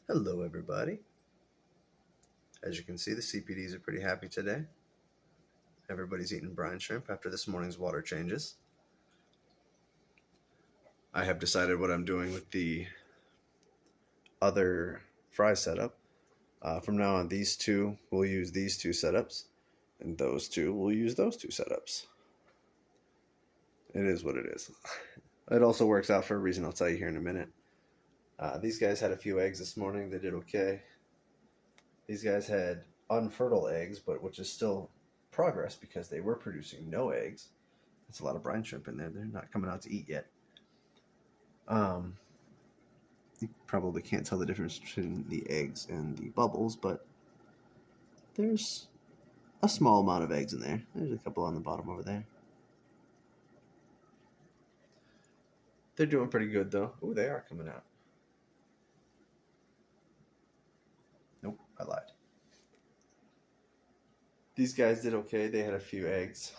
Hello everybody. As you can see, the CPDs are pretty happy today. Everybody's eating brine shrimp after this morning's water changes. I have decided what I'm doing with the other fry setup. From now on, these two will use these two setups, and those two will use those two setups. It is what it is. It also works out for a reason I'll tell you here in a minute. These guys had a few eggs this morning. They did okay. These guys had unfertile eggs, but which is still progress because they were producing no eggs. That's a lot of brine shrimp in there. They're not coming out to eat yet. You probably can't tell the difference between the eggs and the bubbles, but there's a small amount of eggs in there. There's a couple on the bottom over there. They're doing pretty good though. Oh, they are coming out. Nope, I lied. These guys did okay. They had a few eggs.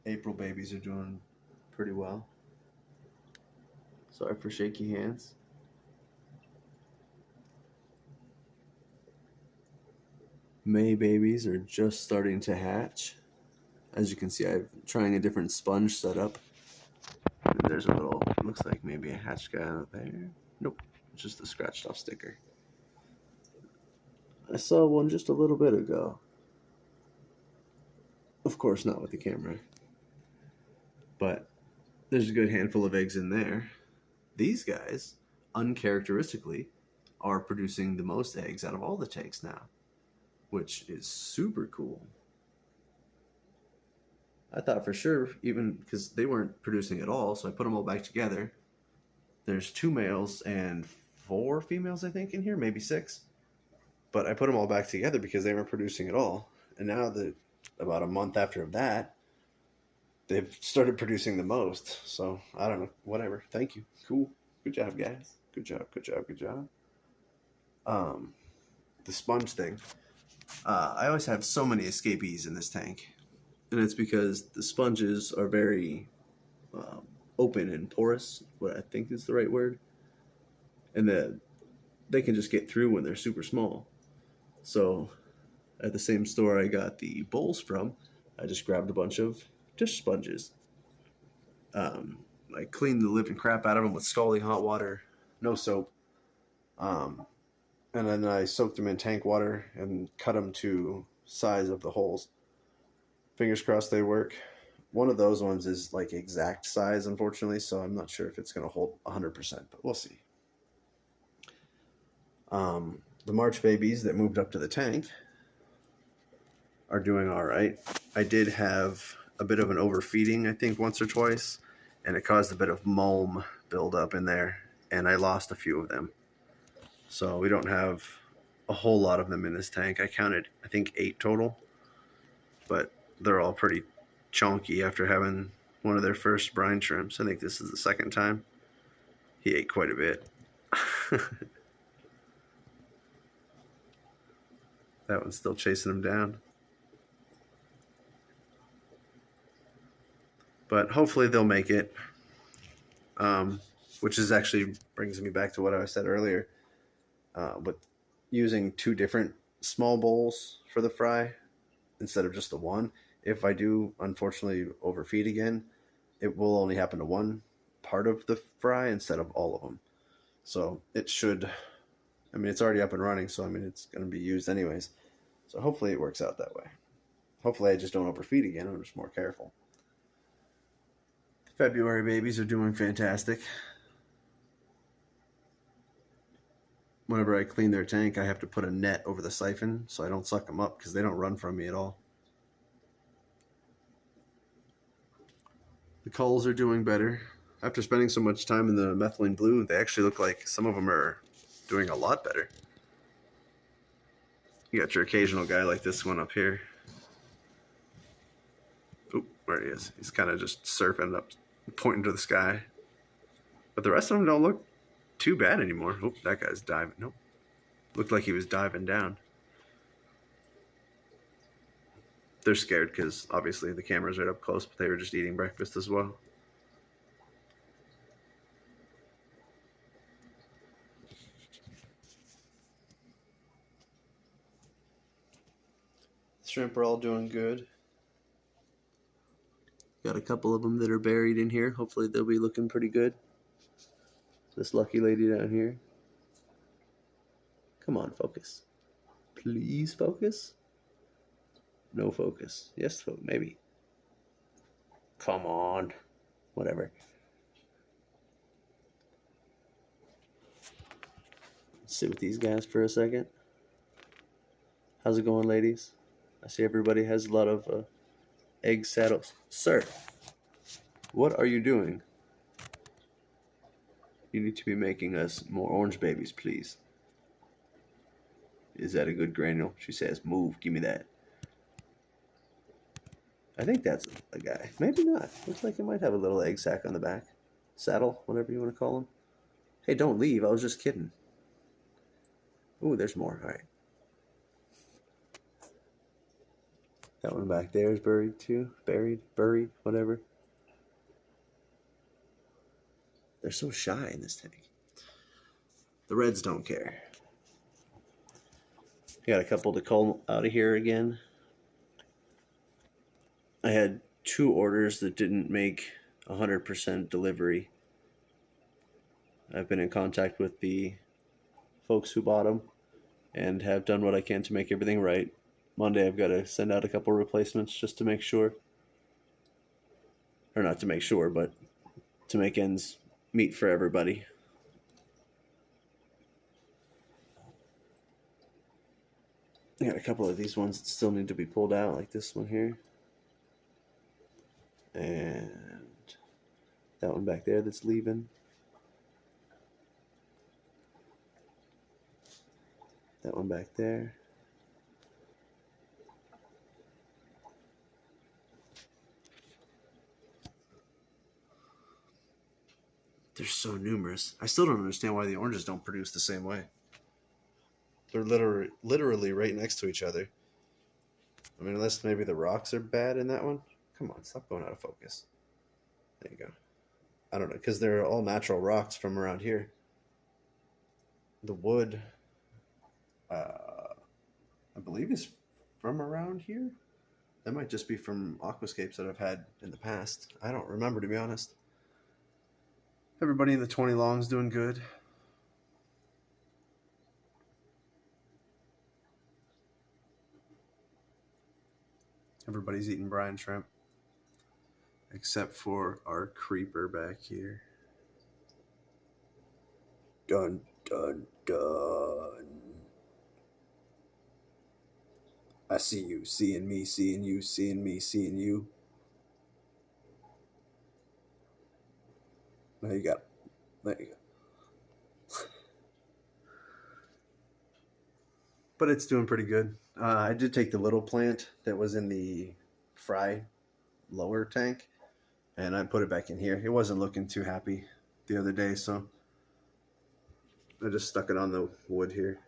April babies are doing pretty well. Sorry for shaky hands. May babies are just starting to hatch. As you can see, I'm trying a different sponge setup. There's a little, looks like maybe a hatch guy out there. Nope, it's just a scratched off sticker. I saw one just a little bit ago. Of course, not with the camera. But there's a good handful of eggs in there. These guys, uncharacteristically, are producing the most eggs out of all the tanks now, which is super cool. I thought for sure, even because they weren't producing at all, so I put them all back together. There's 2 males and 4 females, I think, in here, maybe 6. But I put them all back together because they weren't producing at all. And now that about a month after that, they've started producing the most. So I don't know, whatever. Thank you. Cool. Good job, guys. Good job. Good job. Good job. The sponge thing. I always have so many escapees in this tank, and it's because the sponges are very open and porous, what I think is the right word, and that they can just get through when they're super small. So at the same store I got the bowls from, I just grabbed a bunch of dish sponges. I cleaned the living crap out of them with scalding hot water, no soap, and then I soaked them in tank water and cut them to size of the holes. Fingers crossed they work. One of those ones is like exact size, unfortunately, so I'm not sure if it's going to hold 100%, but we'll see. The March babies that moved up to the tank are doing all right. I did have a bit of an overfeeding, I think, once or twice, and it caused a bit of mulm buildup in there, and I lost a few of them. So we don't have a whole lot of them in this tank. I counted, I think, 8 total, but they're all pretty chunky after having one of their first brine shrimps. I think this is the second time. He ate quite a bit. That one's still chasing him down. But hopefully they'll make it, which is actually brings me back to what I said earlier. But using 2 different small bowls for the fry instead of just the one, if I do unfortunately overfeed again, it will only happen to one part of the fry instead of all of them. So it should, I mean, it's already up and running, so I mean, it's going to be used anyways. So hopefully it works out that way. Hopefully I just don't overfeed again. I'm just more careful. The February babies are doing fantastic. Whenever I clean their tank, I have to put a net over the siphon so I don't suck them up because they don't run from me at all. The culls are doing better. After spending so much time in the methylene blue, they actually look like some of them are doing a lot better. You got your occasional guy like this one up here. Oop, there he is. He's kind of just surfing up, pointing to the sky. But the rest of them don't look too bad anymore. Oop, that guy's diving. Nope. Looked like he was diving down. They're scared because obviously the camera's right up close, but they were just eating breakfast as well. Shrimp are all doing good. Got a couple of them that are buried in here. Hopefully they'll be looking pretty good. This lucky lady down here. Come on, focus. Please focus. No focus. Yes, maybe. Come on. Whatever. Let's sit with these guys for a second. How's it going, ladies? I see everybody has a lot of egg saddles. Sir, what are you doing? You need to be making us more orange babies, please. Is that a good granule? She says, move, give me that. I think that's a guy. Maybe not. Looks like he might have a little egg sac on the back. Saddle, whatever you want to call him. Hey, don't leave. I was just kidding. Ooh, there's more. All right. That one back there is buried too. Buried, whatever. They're so shy in this tank. The reds don't care. Got a couple to cull out of here again. I had 2 orders that didn't make 100% delivery. I've been in contact with the folks who bought them and have done what I can to make everything right. Monday I've got to send out a couple replacements just to make sure. Or not to make sure, but to make ends meet for everybody. I got a couple of these ones that still need to be pulled out, like this one here. And that one back there that's leaving. That one back there. They're so numerous. I still don't understand why the oranges don't produce the same way. They're literally right next to each other. I mean, unless maybe the rocks are bad in that one. Come on, stop going out of focus. There you go. I don't know, because they're all natural rocks from around here. The wood, I believe, is from around here. That might just be from aquascapes that I've had in the past. I don't remember, to be honest. Everybody in the 20 longs doing good. Everybody's eating brine shrimp. Except for our creeper back here. Dun, dun, dun. I see you, seeing me, seeing you, seeing me, seeing you. There you go. There you go. But it's doing pretty good. I did take the little plant that was in the fry lower tank, and I put it back in here. It wasn't looking too happy the other day, so I just stuck it on the wood here.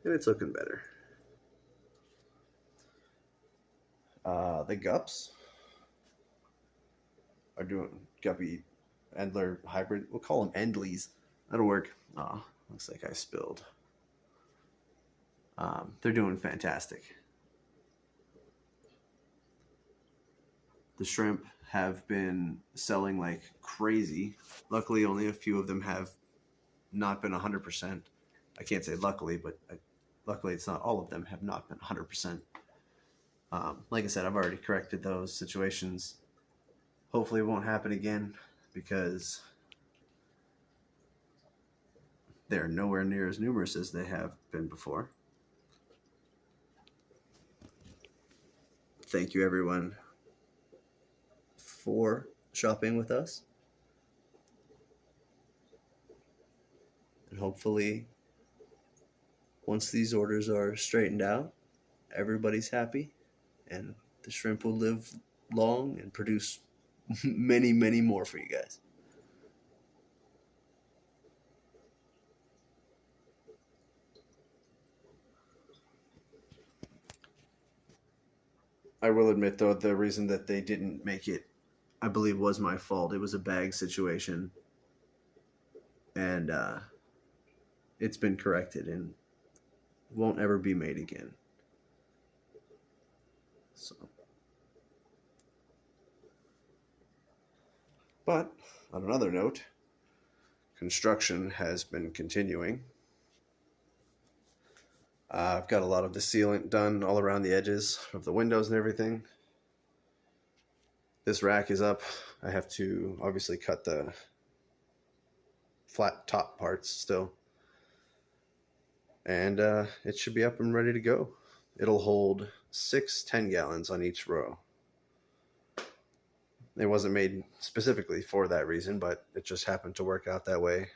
And it's looking better. The gups are doing guppy Endler hybrid. We'll call them Endleys. That'll work. Oh, looks like I spilled. They're doing fantastic. The shrimp have been selling like crazy. Luckily, only a few of them have not been 100%. I can't say luckily, but luckily it's not all of them have not been 100%. Like I said, I've already corrected those situations. Hopefully it won't happen again because they're nowhere near as numerous as they have been before. Thank you, everyone, for shopping with us. And hopefully, once these orders are straightened out, everybody's happy and the shrimp will live long and produce many, many more for you guys. I will admit, though, the reason that they didn't make it, I believe, was my fault. It was a bag situation. And it's been corrected and won't ever be made again. So, but on another note, construction has been continuing. I've got a lot of the sealant done all around the edges of the windows and everything. This rack is up. I have to obviously cut the flat top parts still. And it should be up and ready to go. It'll hold 6 10-gallons on each row. It wasn't made specifically for that reason, but it just happened to work out that way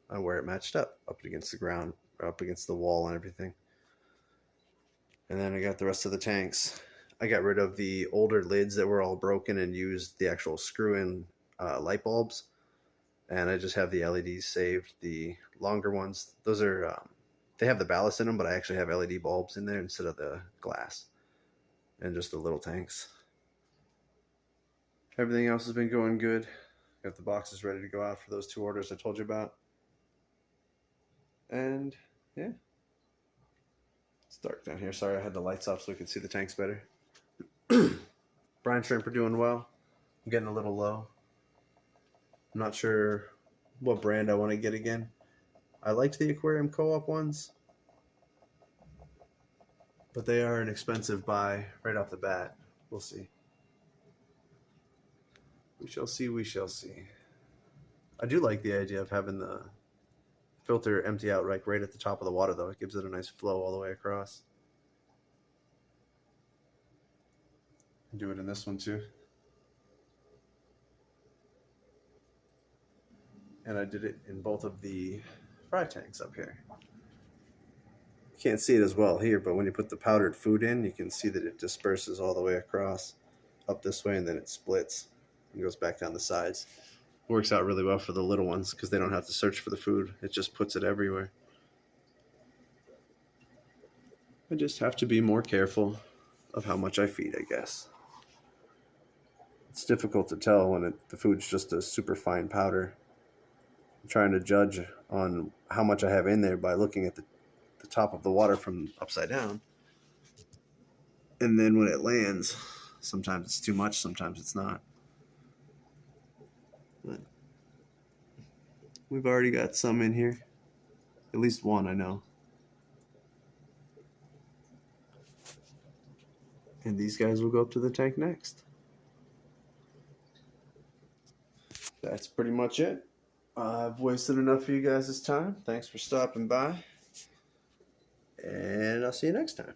where it matched up against the ground, up against the wall and everything. And then I got the rest of the tanks. I got rid of the older lids that were all broken and used the actual screw-in light bulbs. And I just have the LEDs saved. The longer ones, those are, they have the ballast in them, but I actually have LED bulbs in there instead of the glass. And just the little tanks. Everything else has been going good. Got the boxes ready to go out for those 2 orders I told you about. And yeah. It's dark down here. Sorry, I had the lights off so we could see the tanks better. Brine shrimp are doing well. I'm getting a little low. I'm not sure what brand I want to get again. I liked the Aquarium Co-op ones, but they are an expensive buy right off the bat. We'll see. We shall see, we shall see. I do like the idea of having the filter empty out right at the top of the water, though. It gives it a nice flow all the way across. Do it in this one too. And I did it in both of the fry tanks up here. You can't see it as well here, but when you put the powdered food in, you can see that it disperses all the way across up this way, and then it splits and goes back down the sides. Works out really well for the little ones because they don't have to search for the food. It just puts it everywhere. I just have to be more careful of how much I feed, I guess. It's difficult to tell when the food's just a super fine powder. I'm trying to judge on how much I have in there by looking at the top of the water from upside down. And then when it lands, sometimes it's too much, sometimes it's not. But we've already got some in here. At least one, I know. And these guys will go up to the tank next. That's pretty much it. I've wasted enough of you guys' time. Thanks for stopping by. And I'll see you next time.